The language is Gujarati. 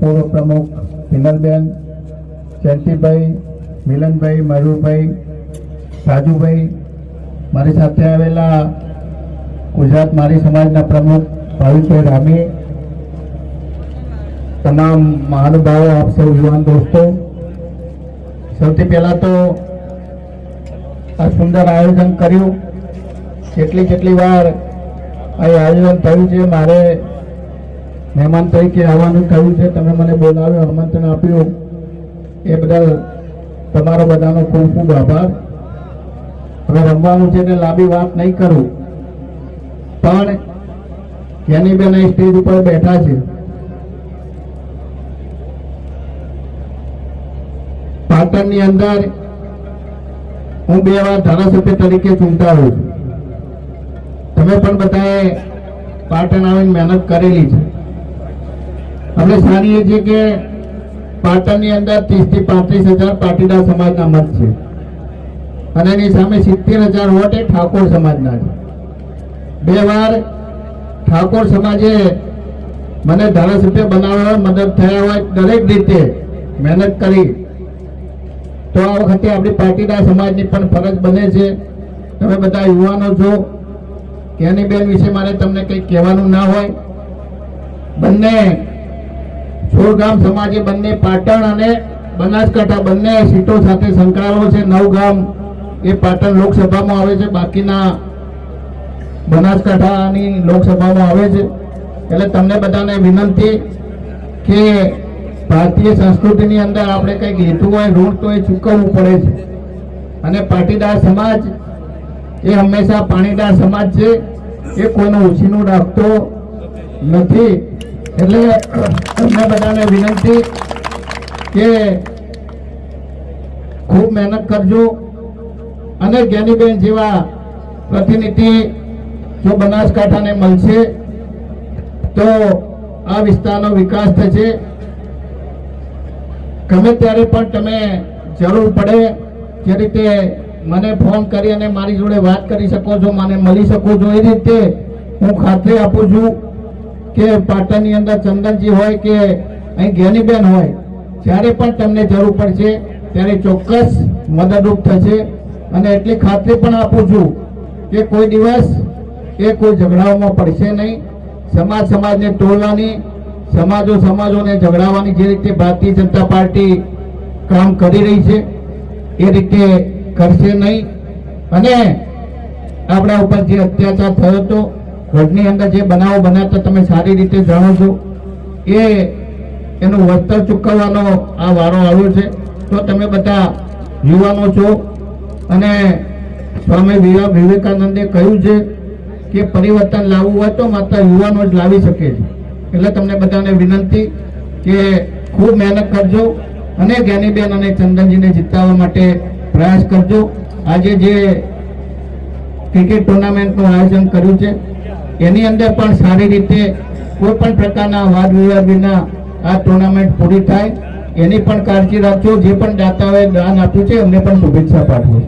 પૂર્વ પ્રમુખ પિનલબેન, જયંતિભાઈ, મિલનભાઈ, મયુરભાઈ, રાજુભાઈ, મારી સાથે આવેલા ગુજરાત મારી સમાજના પ્રમુખ ભાવિકભાઈ રામી, તમામ મહાનુભાવો, આપ સૌ યુવાન દોસ્તો, સૌથી પહેલાં તો આ સુંદર આયોજન કર્યું. કેટલી વાર આ આયોજન થયું છે, મારે મહેમાન તરીકે આવવાનું થયું છે, તમે મને બોલાવ્યો, આમંત્રણ આપ્યું, એ બદલ તમારો બધાનો ખૂબ ખૂબ આભાર. હવે રમવાનું છે એટલે લાંબી વાત નહીં કરું, પણ જ્ઞાનીબેન સ્ટેજ ઉપર બેઠા છે. પાટણની અંદર હું 2 વાર ધારાસભ્ય તરીકે ચૂંટાયો છું. તમે પણ બધાએ પાટણ આવીને મહેનત કરેલી છે. આપણે જાણીએ છીએ કે પાટણની અંદર 30 થી 35 હજાર પાટીદાર સમાજના મત છે અને એની સામે 70,000 વોટ એ ઠાકોર સમાજના છે. 2 વાર ઠાકોર સમાજે મને ધારાસભ્ય બનાવવા મદદ થયા હોય, દરેક રીતે મહેનત કરી. તો આ વખતે આપણી પાટીદાર સમાજની પણ ફરજ બને છે. તમે બધા યુવાનો છો, જ્ઞાનીબેન વિશે મારે તમને કંઈ કહેવાનું ના હોય. બંને છોડગામ સમાજે બંને પાટણ અને બનાસકાંઠા બંને સીટો સાથે સંકળાયેલો છે. 9 ગામ એ પાટણ લોકસભામાં આવે છે, બાકીના બનાસકાંઠાની લોકસભામાં આવે છે. એટલે તમને બધાને વિનંતી કે ભારતીય સંસ્કૃતિની અંદર આપણે કંઈક લીધું હોય ઋણ તો એ ચૂકવવું પડે છે. અને પાટીદાર સમાજ એ હંમેશા પાણીદાર સમાજ છે, એ કોઈનું ઉછીનું રાખતો નથી. એટલે તમને બધાને વિનંતી કે ખૂબ મહેનત કરજો અને જ્ઞાનીબેન જેવા પ્રતિનિધિ જો બનાસકાંઠાને મળશે તો આ વિસ્તારનો વિકાસ થશે. ગમે ત્યારે પણ તમે જરૂર પડે જે રીતે મને ફોન કરી અને મારી જોડે વાત કરી શકો છો, મને મળી શકો છો, એ રીતે હું ખાતરી આપું છું કે પાટણની અંદર ચંદનજી હોય કે અહીં જ્ઞાનીબેન હોય, જ્યારે પણ તમને જરૂર પડશે ત્યારે ચોક્કસ મદદરૂપ થશે. અને એટલી ખાતરી પણ આપું છું કે કોઈ દિવસ એ કોઈ ઝઘડાઓમાં પડશે નહીં. સમાજને તોડવાની, સમાજોને ઝઘડાવવાની જે રીતે ભારતીય જનતા પાર્ટી કામ કરી રહી છે એ રીતે કરશે નહીં. અને આપણા ઉપર જે અત્યાચાર થયો હતો, ઘરની અંદર જે બનાવો બનાવતા તમે સારી રીતે જાણો છો, એનું વળતર ચૂકવવાનો આ વારો આવ્યો છે. તો તમે બધા યુવાનો છો અને સ્વામી વિવેકાનંદે કહ્યું છે કે પરિવર્તન લાવવું હોય તો માત્ર યુવાનો જ લાવી શકે છે. એટલે તમને બધાને વિનંતી કે ખૂબ મહેનત કરજો અને જ્ઞાનીબેન અને ચંદનજીને જીતાવવા માટે પ્રયાસ કરજો. આજે જે ક્રિકેટ ટુર્નામેન્ટનું આયોજન કર્યું છે એની અંદર પણ સારી રીતે કોઈ પણ પ્રકારના વાદ વિવાદ વિના આ ટુર્નામેન્ટ પૂરી થાય એની પણ કાળજી રાખજો. જે પણ દાતાઓએ દાન આપ્યું છે એમને પણ શુભેચ્છા પાઠવું.